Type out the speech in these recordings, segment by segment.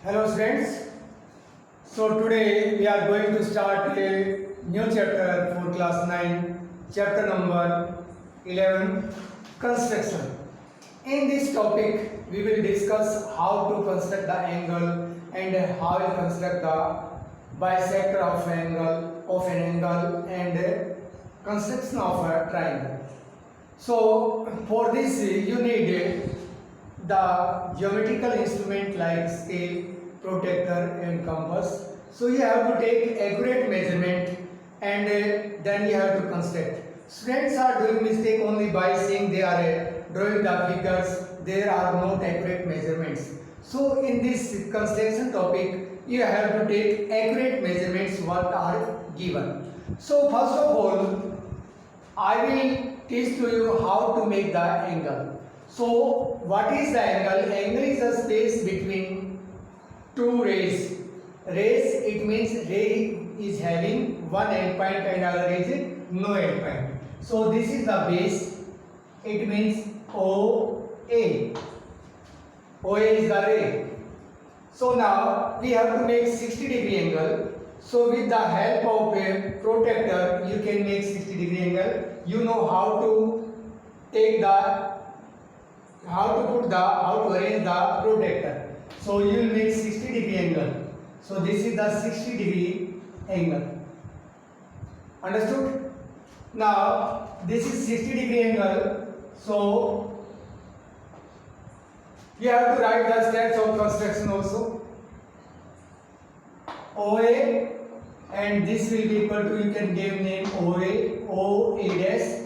Hello students. So today we are going to start a new chapter for class 9, chapter number 11, construction. In this topic we will discuss how to construct the angle and how to construct the bisector of an angle and construction of a triangle. So for this you need the geometrical instrument like scale, protractor and compass. So you have to take accurate measurement and then you have to construct. Students are doing mistake only by saying they are drawing the figures. There are not accurate measurements. So in this construction topic you have to take accurate measurements what are given. So first of all I will teach to you how to make the angle. So what is the angle? Angle is a space between two rays. Rays, it means ray is having one endpoint and other is no endpoint. So this is the base. It means OA. OA is the ray. So now we have to make 60-degree angle. So with the help of a protractor you can make 60-degree angle. You know how to take the how to arrange the protractor. So you will make 60-degree angle. So this is the 60-degree angle. Understood? Now this is 60-degree angle. So you have to write the steps of construction also. OA and this will be equal to, you can give name OA, OA dash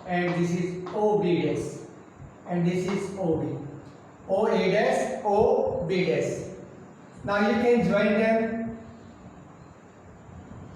and this is OB dash. And this is OB. OA dash, OB dash. Now you can join them.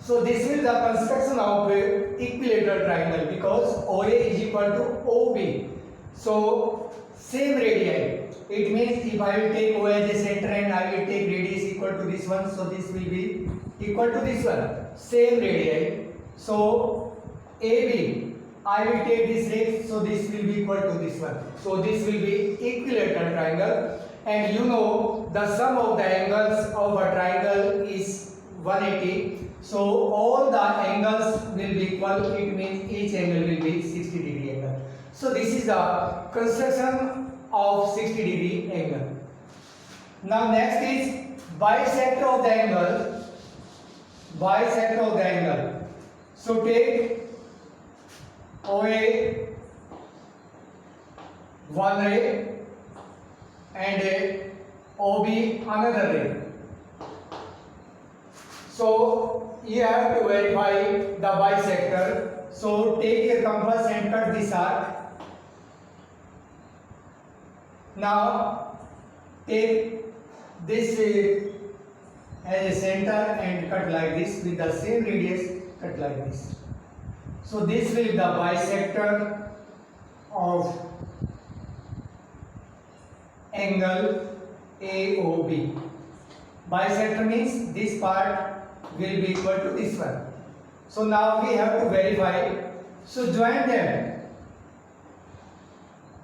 So this is the construction of equilateral triangle because OA is equal to OB. So same radii. It means if I will take OA as a center and I will take radius equal to this one, so this will be equal to this one. Same radii. So AB. I will take this ray, so this will be equal to this one. So this will be equilateral triangle, and you know the sum of the angles of a triangle is 180. So all the angles will be equal. It means each angle will be 60-degree angle. So this is the construction of 60-degree angle. Now next is bisector of the angle. Bisector of the angle. So take OA one ray and OB another ray. So you have to verify the bisector. So take a compass and cut this arc. Now take this as a center and cut like this with the same radius, cut like this. So this will be the bisector of angle AOB. Bisector means this part will be equal to this one. So now we have to verify. So join them.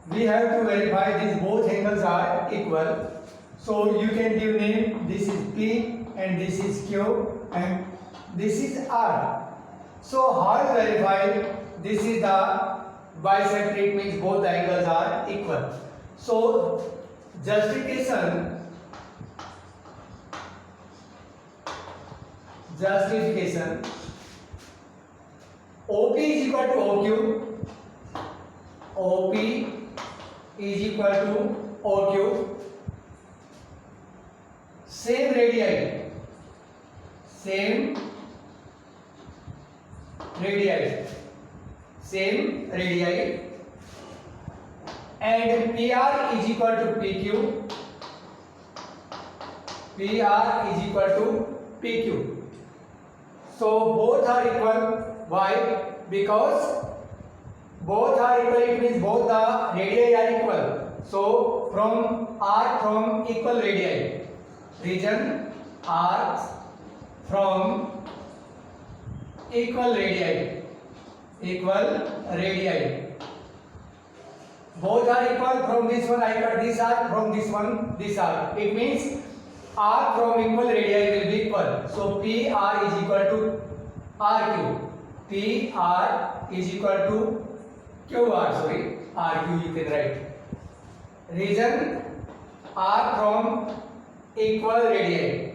We have to verify these both angles are equal. So you can give name, this is P and this is Q and this is R. So how to verify this is the bisector? It means both the angles are equal. So justification OP is equal to OQ. OP is equal to OQ. Same radii. Same radii and PR is equal to PQ. PR is equal to PQ. So both are equal. Why? Because both are equal, it means both the radii are equal. So from equal radii, region R from equal radii. Both are equal. From this one I cut this arc, from this one this arc. It means R from equal radii will be equal. So PR is equal to RQ. PR is equal to QR. Sorry, RQ you can write. Region R from equal radii.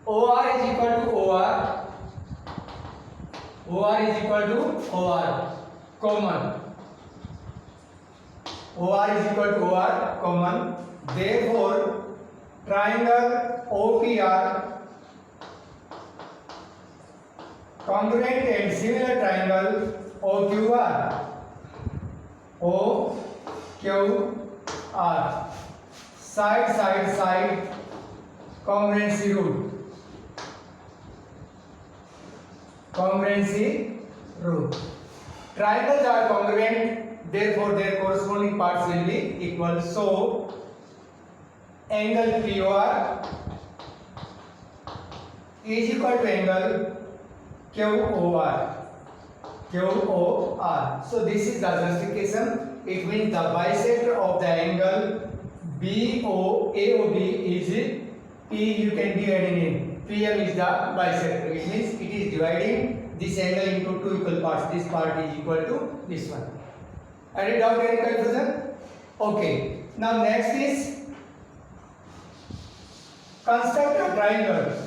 OR is equal to OR. OR is equal to OR. Common. OR is equal to OR. Common. Therefore, triangle OPR congruent and similar triangle OQR. OQR. Side congruency rule. Congruency rule. Triangles are congruent, therefore their corresponding parts will be equal. So angle POR is equal to angle QOR. QOR. So this is the justification. It means the bisector of the angle AOB is P. You can divide in PM is the bisector. It means it is dividing this angle into two equal parts. This part is equal to this one. Any doubt, any confusion? Okay. Now next is construct a triangle.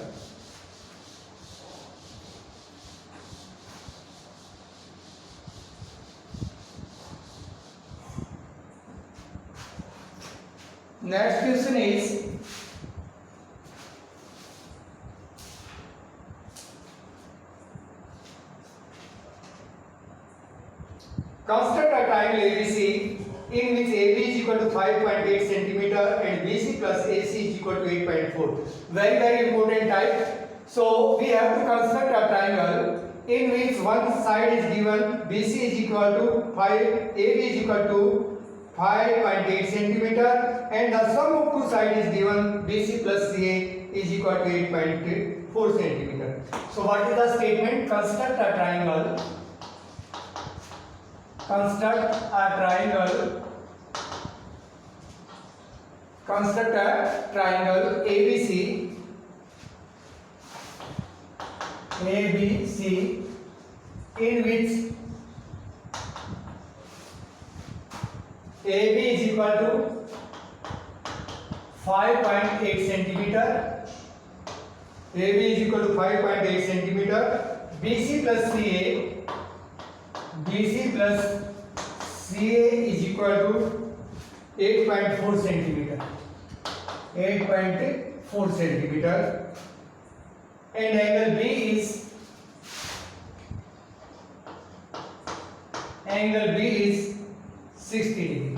Next question is construct a triangle ABC in which AB is equal to 5.8 centimeter and BC plus AC is equal to 8.4. Very important type. So we have to construct a triangle in which one side is given BC is equal to 5, AB is equal to 5.8 centimeter and the sum of two sides is given BC plus CA is equal to 8.4 centimeter. So what is the statement? Construct a triangle. Construct a triangle. Construct a triangle ABC. ABC in which AB is equal to 5.8 centimeter. AB is equal to 5.8 centimeter. BC plus CA is equal to 8.4 centimeter. 8.4 centimeter. And angle B is 60 degree.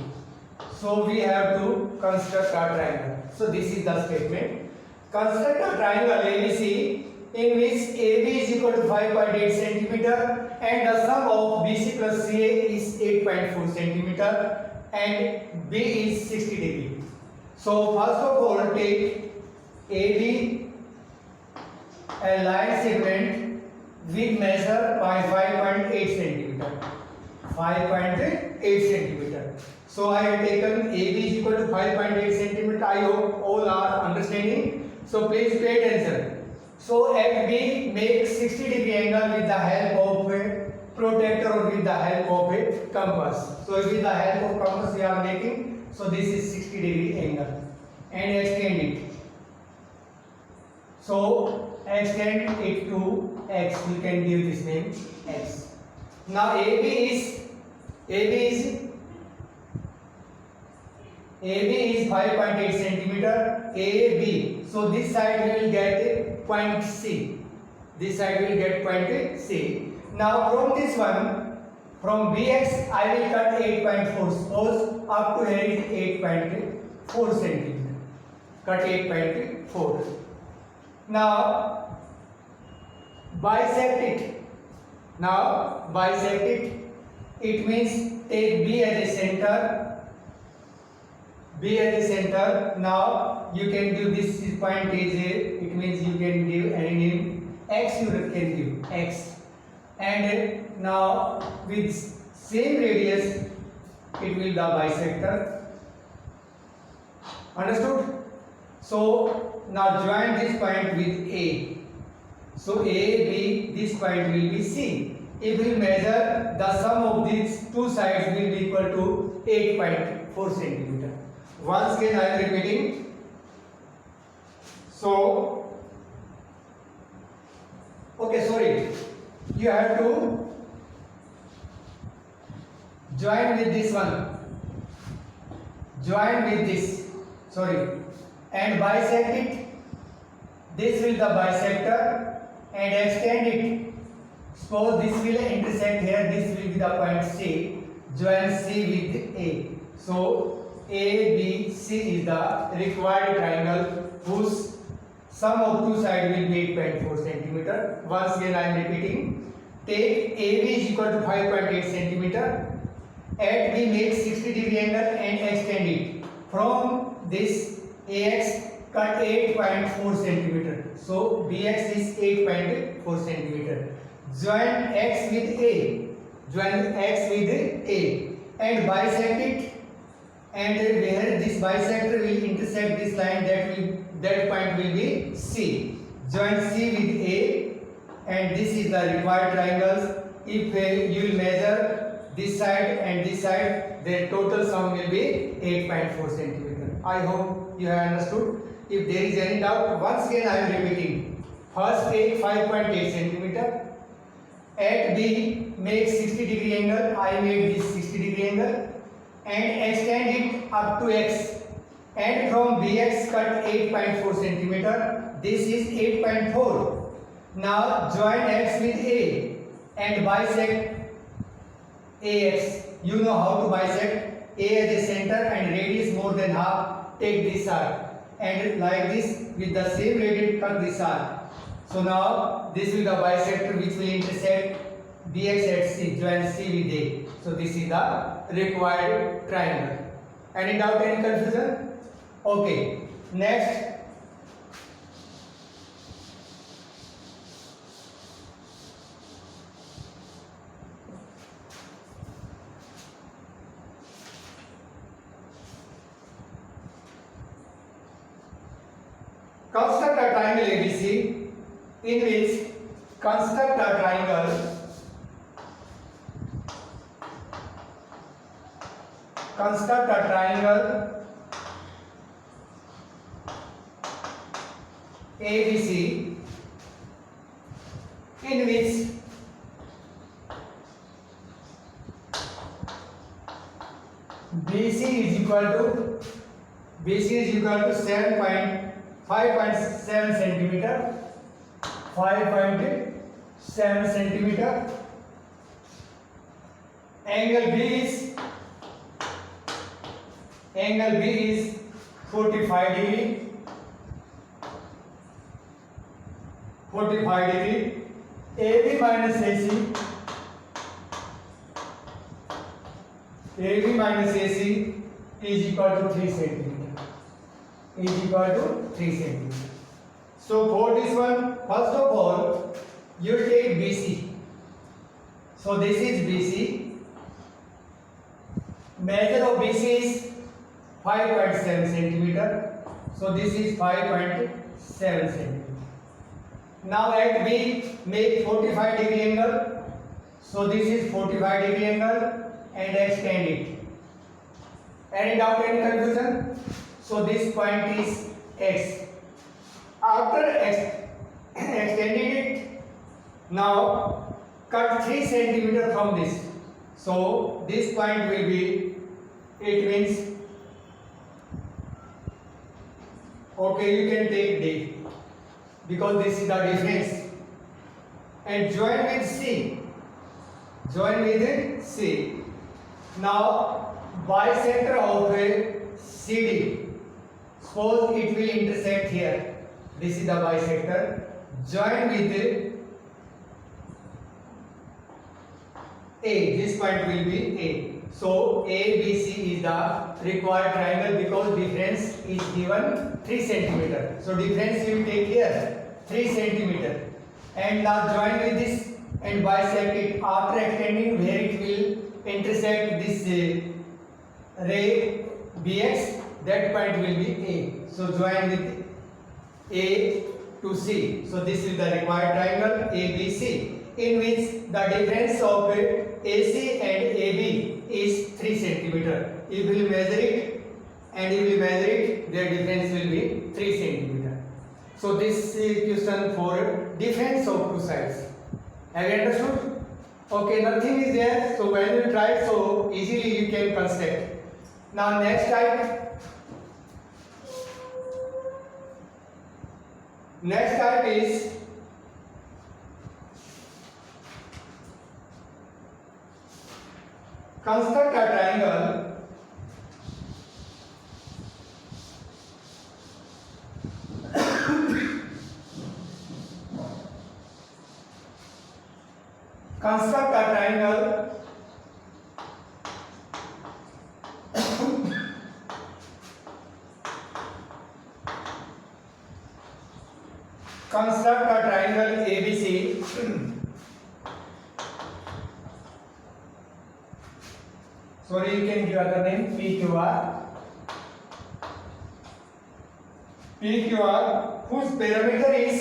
So we have to construct a triangle. So this is the statement. Construct a triangle ABC in which AB is equal to 5.8 centimeter and the sum of BC plus CA is 8.4 centimeter and B is 60 degree. So first of all take AB a line segment with measure by 5.8 centimeter. 5.8 centimeter. So I have taken AB is equal to 5.8 centimeter. I hope all are understanding. So please pay attention. So at B make 60 degree angle with the help of a protractor or with the help of a compass. So with the help of compass we are making. So this is 60 degree angle and extend it. So extend it to X. We can give this name X. Now AB is 5.8 centimeter. AB. So this side will get point C. This side will get point C. Now from this one, from BX, I will cut 8.4. Suppose up to here is 8.4 centimeter. Cut 8.4. Now bisect it. Now bisect it. It means take B as a center. B as a center. Now you can give this point as a. It means you can give any name. X you can give X. And now with same radius, it will the bisector. Understood? So now join this point with A. So A, B, this point will be C. If we measure, the sum of these two sides will be equal to 8.4 centimeter. Once again I am repeating. So, okay, sorry. You have to join with this one. Join with this. Sorry. And bisect it. This will the bisector and extend it. Suppose this will intersect here. This will be the point C. Join C with A. So A, B, C is the required triangle whose sum of two sides will be 8.4 centimeter. Once again I am repeating. Take AB is equal to 5.8 centimeter. At B make 60-degree angle and extend it. From this AX cut 8.4 centimeter. So BX is 8.4 centimeter. Join X with A. Join X with A and bisect it. And where this bisector will intersect this line, that point will be C. Join C with A, and this is the required triangles. If you will measure this side and this side, the total sum will be 8.4 centimeter. I hope you have understood. If there is any doubt, once again I am repeating. First take 5.8 centimeter. At B make 60-degree angle. I made this 60-degree angle and extend it up to X. And from BX cut 8.4 centimeter. This is 8.4. Now join X with A and bisect AX. You know how to bisect. A as a center and radius more than half. Take this arc and like this with the same radius cut this arc. So now this will be the bisector which will intersect BX at C. Join C with A. So this is the required triangle. Any doubt, any confusion? Okay. Next. Construct a triangle ABC in which construct a triangle ABC in which BC is equal to 5.7 centimeter. 5.7 centimeter. Angle B is 45 degree. 45 degree. AB minus AC is equal to 3 centimeter. So for this one, first of all, you take BC. So this is BC. Measure of BC is 5.7 centimeter. So this is 5.7 centimeter. Now at B, make 45 degree angle. So this is 45 degree angle and extend it. Any doubt, any confusion? So this point is X. After extending it, now cut 3 centimeter from this. So this point will be, it means, okay, you can take D because this is the difference. And join with C. Now bisector of a CD. Suppose it will intersect here. This is the bisector. Join with A. This point will be A. So ABC is the required triangle because difference is given 3 centimeter. So difference you take here 3 centimeter. And now join with this and bisect it. After extending, where it will intersect this ray BX, that point will be A. So join with A to C. So this is the required triangle ABC, in which the difference of AC and AB is 3 centimeter. If we measure it and if we measure it, their difference will be 3 centimeter. So this is question for difference of two sides. Have you understood? Okay, nothing is there. So when you try it, so easily you can construct. Now next type. Next type is construct a triangle construct a triangle construct a triangle ABC sorry, you can give other name PQR whose perimeter is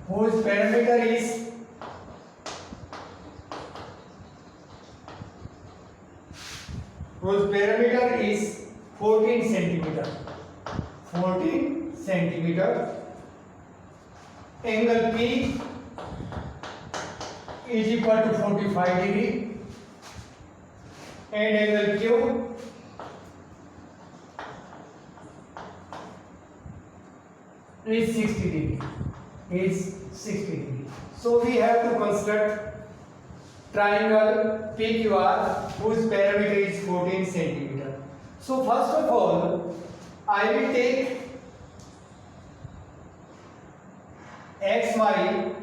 whose perimeter is 14 centimeter. 14 centimeter. Angle P is equal to 45 degree and angle Q is 60 degree. So we have to construct triangle PQR whose perimeter is 14 centimeter. So first of all, I will take XY,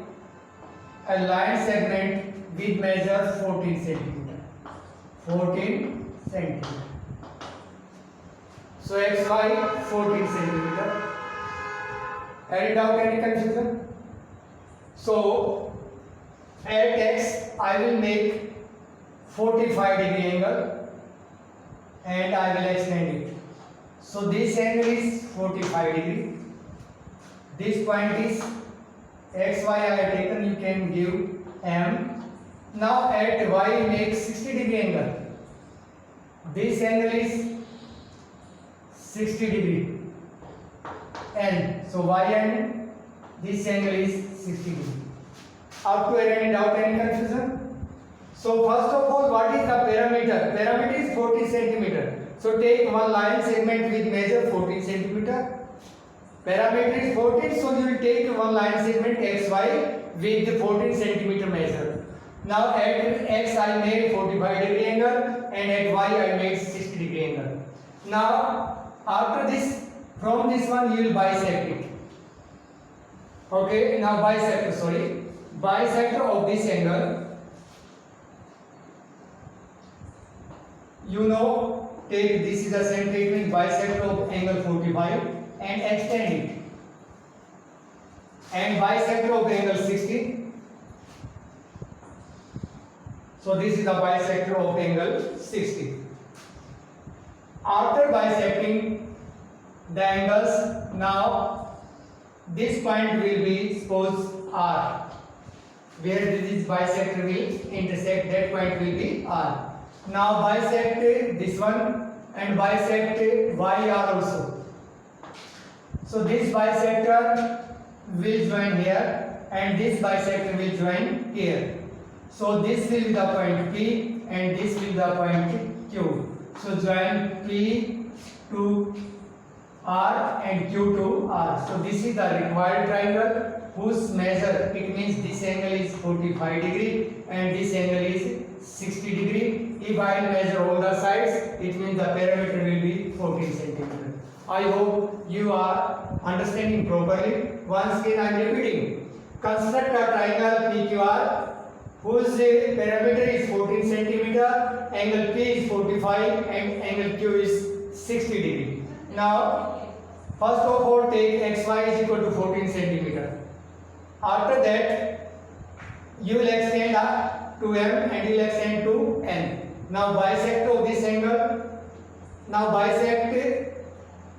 a line segment with measure 14 centimeter. 14 centimeter. So XY 14 centimeter. Any doubt, any confusion? So at X I will make 45 degree angle and I will extend it. So this angle is 45 degree. This point is XY I have taken, you can give M. Now at Y make 60 degree angle. This angle is 60 degree. N. So Y and this angle is 60 degree. Up to any doubt, any confusion? So first of all, what is the parameter? Parameter is 40 centimeter. So take one line segment with measure 14 centimeter. Parameter is 14, so you will take one line segment XY with the 14 centimeter measure. Now at X I made 45 degree angle and at Y I made 60 degree angle. Now after this, from this one you will bisect it. Okay, now bisector of this angle, you know, take this is the same treatment, bisector of angle 45 and extend it, and bisector of angle 60. So this is the bisector of angle 60. After bisecting the angles, now this point will be suppose R, where this bisector will intersect, that point will be R. Now bisect this one and bisect YR also. So this bisector will join here and this bisector will join here. So this will be the point P and this will be the point Q. So join P to R and Q to R. So this is the required triangle whose measure, it means this angle is 45 degree and this angle is 60 degree. If I measure all the sides, it means the perimeter will be 14 centimeter. I hope you are understanding properly. Once again I am repeating. Construct a triangle PQR whose perimeter is 14 centimeter, angle P is 45 and angle Q is 60 degree. Now first of all take XY is equal to 14 centimeter. After that you will extend to M and you will extend to N. Now bisect of this angle. Now bisect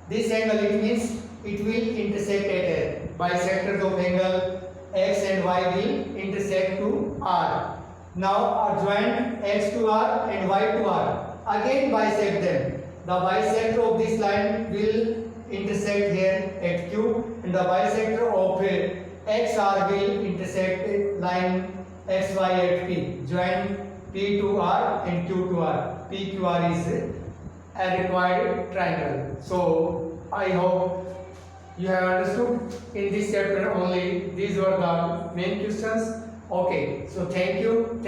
this angle, it means it will intersect at a bisectors of angle x and y will intersect to R. Now join x to R and y to R. Again bisect them. The bisector of this line will intersect here at Q, and the bisector of XR will intersect line XY at P. Join P to R and Q to R. PQR is a required triangle. So I hope you have understood. In this chapter only these were the main questions. Okay, so thank you.